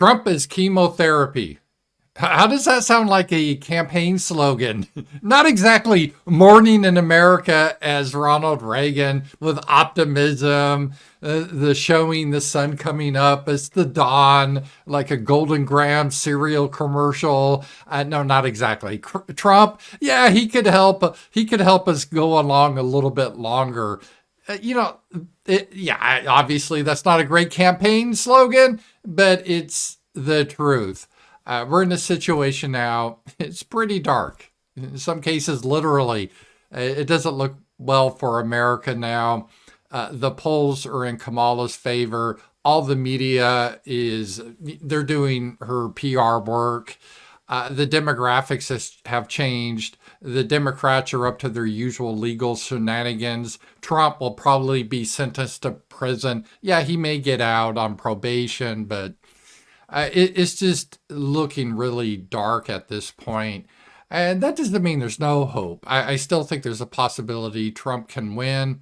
Trump is chemotherapy. How does that sound like a campaign slogan? Not exactly morning in America as Ronald Reagan with optimism, the showing the sun coming up as the dawn, like a Golden Graham cereal commercial. No, not exactly. Trump, yeah, he could help. He could help us go along a little bit longer. You know, yeah, obviously that's not a great campaign slogan, but it's the truth. We're in a situation now, it's pretty dark. In some cases, literally, it doesn't look well for America now. The polls are in Kamala's favor. All the media they're doing her PR work. The demographics have changed. The Democrats are up to their usual legal shenanigans. Trump will probably be sentenced to prison. Yeah, he may get out on probation, but it's just looking really dark at this point. And that doesn't mean there's no hope. I still think there's a possibility Trump can win.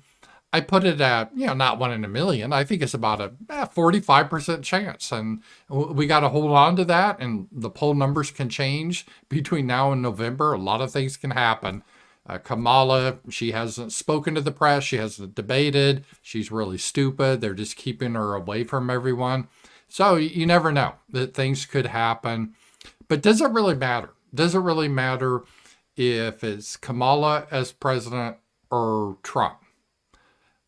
I put it at, not 1 in a million. I think it's about a 45% chance. And we got to hold on to that. And the poll numbers can change between now and November. A lot of things can happen. Kamala, she hasn't spoken to the press. She hasn't debated. She's really stupid. They're just keeping her away from everyone. So you never know that things could happen. But does it really matter? Does it really matter if it's Kamala as president or Trump?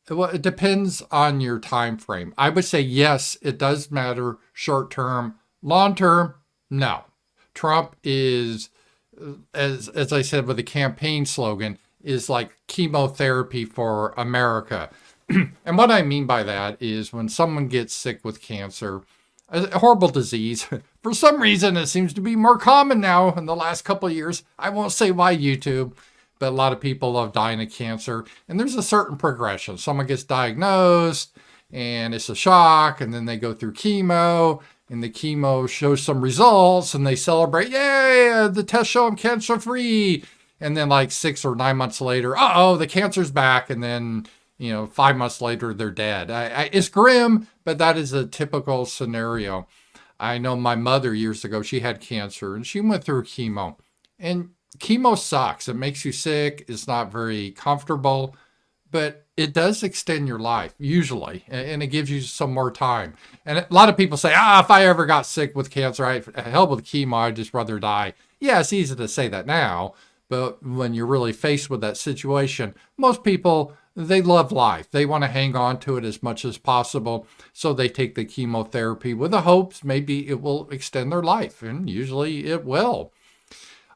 Well, it depends on your time frame. I would say yes, it does matter short term. Long term, no. Trump is, as I said with the campaign slogan, is like chemotherapy for America. And what I mean by that is when someone gets sick with cancer, a horrible disease, for some reason it seems to be more common now in the last couple of years. I won't say why YouTube, but a lot of people are dying of cancer. And there's a certain progression. Someone gets diagnosed and it's a shock, and then they go through chemo, and the chemo shows some results, and they celebrate, yay, the test show I'm cancer free. And then like 6 or 9 months later, the cancer's back, and then 5 months later, they're dead. It's grim, but that is a typical scenario. I know my mother years ago, she had cancer and she went through chemo. And chemo sucks. It makes you sick. It's not very comfortable, but it does extend your life, usually, and it gives you some more time. And a lot of people say, if I ever got sick with cancer, hell with chemo, I'd just rather die. Yeah, it's easy to say that now, but when you're really faced with that situation, most people, they love life. They want to hang on to it as much as possible. So they take the chemotherapy with the hopes maybe it will extend their life. And usually it will.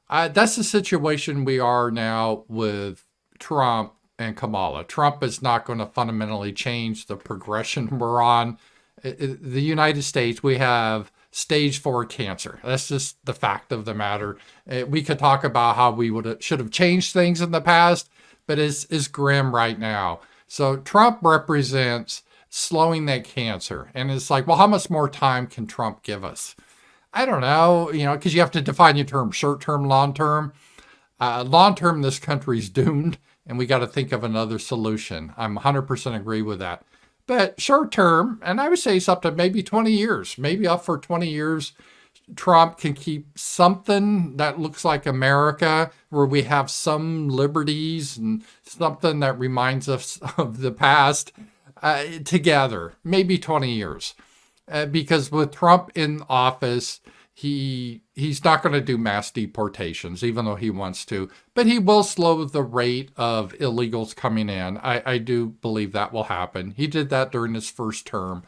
That's the situation we are now with Trump and Kamala. Trump is not going to fundamentally change the progression we're on. The United States, we have stage 4 cancer. That's just the fact of the matter. We could talk about how we should have changed things in the past, but it's grim right now. So Trump represents slowing that cancer. And it's like, well, how much more time can Trump give us? I don't know, because you have to define your term, short term, long term. Long term, this country's doomed, and we got to think of another solution. I'm 100% agree with that. But short term, and I would say it's up to maybe 20 years, maybe up for 20 years, Trump can keep something that looks like America, where we have some liberties and something that reminds us of the past together, maybe 20 years. Because with Trump in office, he's not going to do mass deportations, even though he wants to, but he will slow the rate of illegals coming in. I do believe that will happen. He did that during his first term.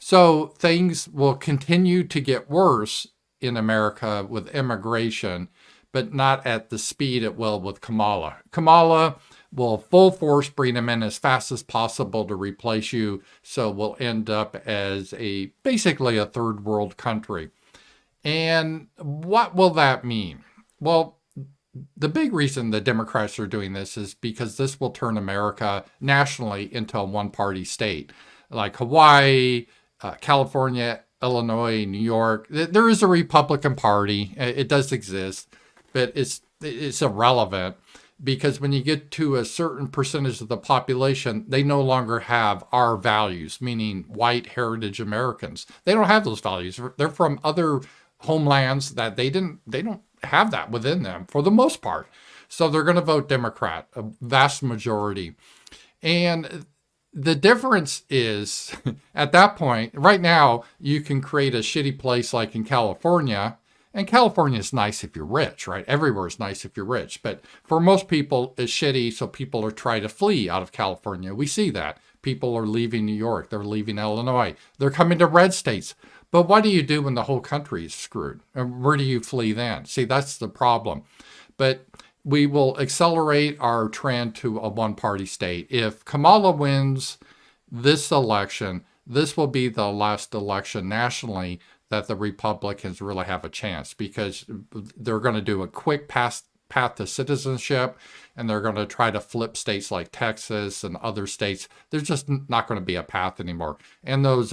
So things will continue to get worse in America with immigration, but not at the speed it will with Kamala. Kamala will full force bring them in as fast as possible to replace you. So we'll end up as basically a third world country. And what will that mean? Well, the big reason the Democrats are doing this is because this will turn America nationally into a one-party state, like Hawaii, California, Illinois, New York. There is a Republican Party. It does exist, but it's irrelevant because when you get to a certain percentage of the population, they no longer have our values, meaning white heritage Americans. They don't have those values. They're from other homelands that they don't have that within them for the most part. So they're going to vote Democrat, a vast majority. And the difference is at that point, right now, you can create a shitty place like in California. And California is nice if you're rich, right? Everywhere is nice if you're rich. But for most people, it's shitty, so people are trying to flee out of California. We see that. People are leaving New York. They're leaving Illinois. They're coming to red states. But what do you do when the whole country is screwed? And where do you flee then? See, that's the problem. But we will accelerate our trend to a one-party state. If Kamala wins this election, this will be the last election nationally that the Republicans really have a chance, because they're going to do a quick path to citizenship, and they're going to try to flip states like Texas and other states. There's just not going to be a path anymore. And those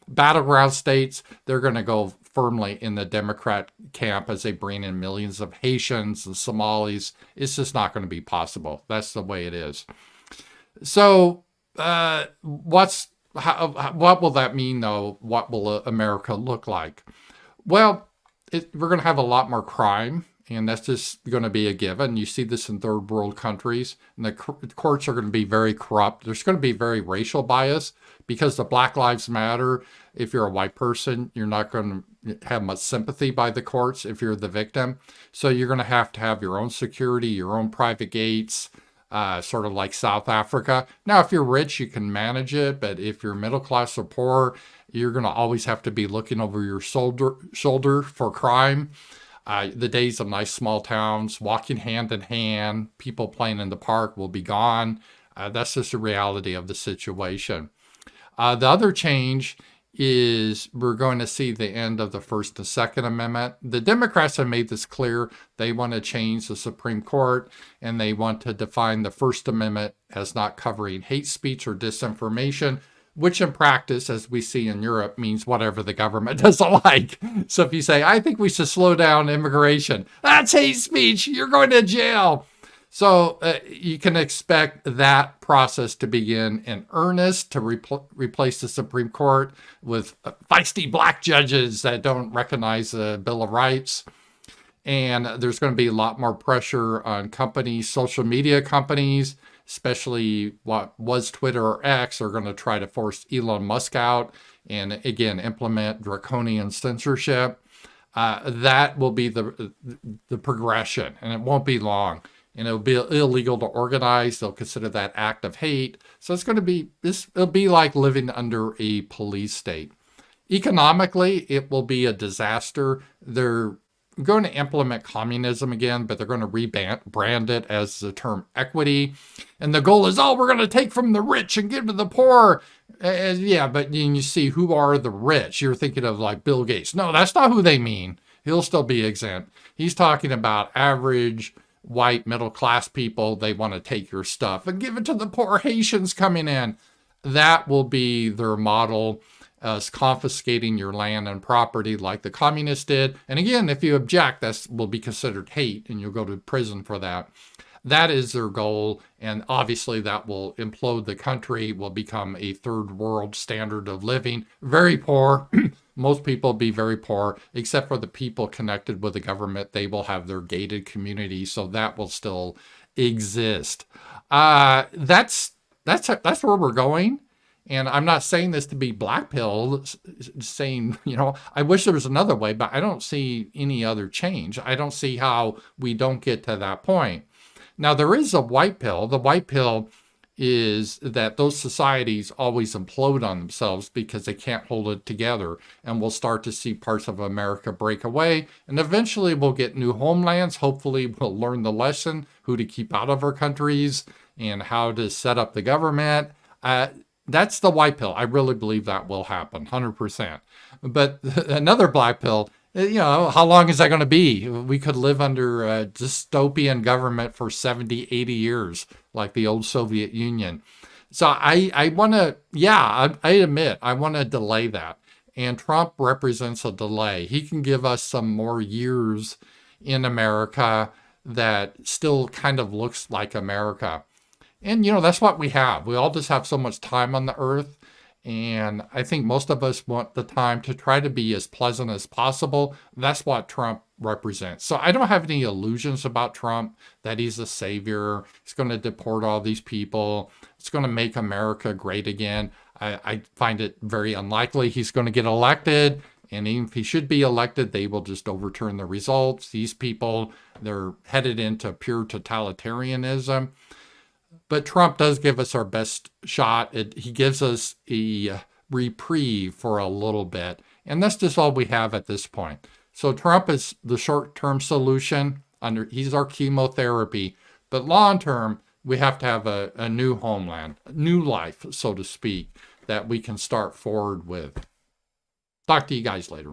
battleground states, they're going to go firmly in the Democrat camp as they bring in millions of Haitians and Somalis. It's just not going to be possible. That's the way it is. So what will that mean, though? What will America look like? Well, we're going to have a lot more crime, and that's just going to be a given. You see this in third world countries, and the courts are going to be very corrupt. There's going to be very racial bias because the Black Lives Matter. If you're a white person, you're not going to have much sympathy by the courts if you're the victim. So you're going to have your own security, your own private gates, sort of like South Africa. Now, if you're rich, you can manage it. But if you're middle class or poor, you're going to always have to be looking over your shoulder for crime. The days of nice small towns, walking hand in hand, people playing in the park will be gone. That's just the reality of the situation. The other change is we're going to see the end of the First and Second Amendment. The Democrats have made this clear. They want to change the Supreme Court, and they want to define the First Amendment as not covering hate speech or disinformation, which in practice, as we see in Europe, means whatever the government doesn't like. So if you say, I think we should slow down immigration, that's hate speech, you're going to jail. So you can expect that process to begin in earnest to replace the Supreme Court with feisty black judges that don't recognize the Bill of Rights. And there's going to be a lot more pressure on companies, social media companies, especially what was Twitter or X, are going to try to force Elon Musk out and, again, implement draconian censorship. That will be the progression, and it won't be long. And it'll be illegal to organize. They'll consider that act of hate. So it's going to be it'll be like living under a police state. Economically, it will be a disaster. They're going to implement communism again, but they're going to rebrand it as the term equity. And the goal is, we're going to take from the rich and give to the poor. Yeah, but you see, who are the rich? You're thinking of like Bill Gates. No, that's not who they mean. He'll still be exempt. He's talking about average white middle class people. They want to take your stuff and give it to the poor Haitians coming in. That will be their model, as confiscating your land and property like the communists did. And again, if you object, that will be considered hate and you'll go to prison for that. That is their goal. And obviously that will implode the country, will become a third world standard of living. Very poor. Most people will be very poor, except for the people connected with the government. They will have their gated community, so that will still exist. That's where we're going. And I'm not saying this to be black pill, saying, I wish there was another way, but I don't see any other change. I don't see how we don't get to that point. Now, there is a white pill. The white pill is that those societies always implode on themselves because they can't hold it together. And we'll start to see parts of America break away. And eventually we'll get new homelands. Hopefully we'll learn the lesson, who to keep out of our countries and how to set up the government. That's the white pill. I really believe that will happen, 100%. But another black pill, how long is that going to be? We could live under a dystopian government for 70, 80 years, like the old Soviet Union. So I want to, I admit, I want to delay that. And Trump represents a delay. He can give us some more years in America that still kind of looks like America. And, that's what we have. We all just have so much time on the earth. And I think most of us want the time to try to be as pleasant as possible. That's what Trump represents. So I don't have any illusions about Trump, that he's a savior. He's going to deport all these people. It's going to make America great again. I find it very unlikely he's going to get elected. And even if he should be elected, they will just overturn the results. These people, they're headed into pure totalitarianism. But Trump does give us our best shot. He gives us a reprieve for a little bit. And that's just all we have at this point. So Trump is the short-term solution. He's our chemotherapy. But long-term, we have to have a new homeland, a new life, so to speak, that we can start forward with. Talk to you guys later.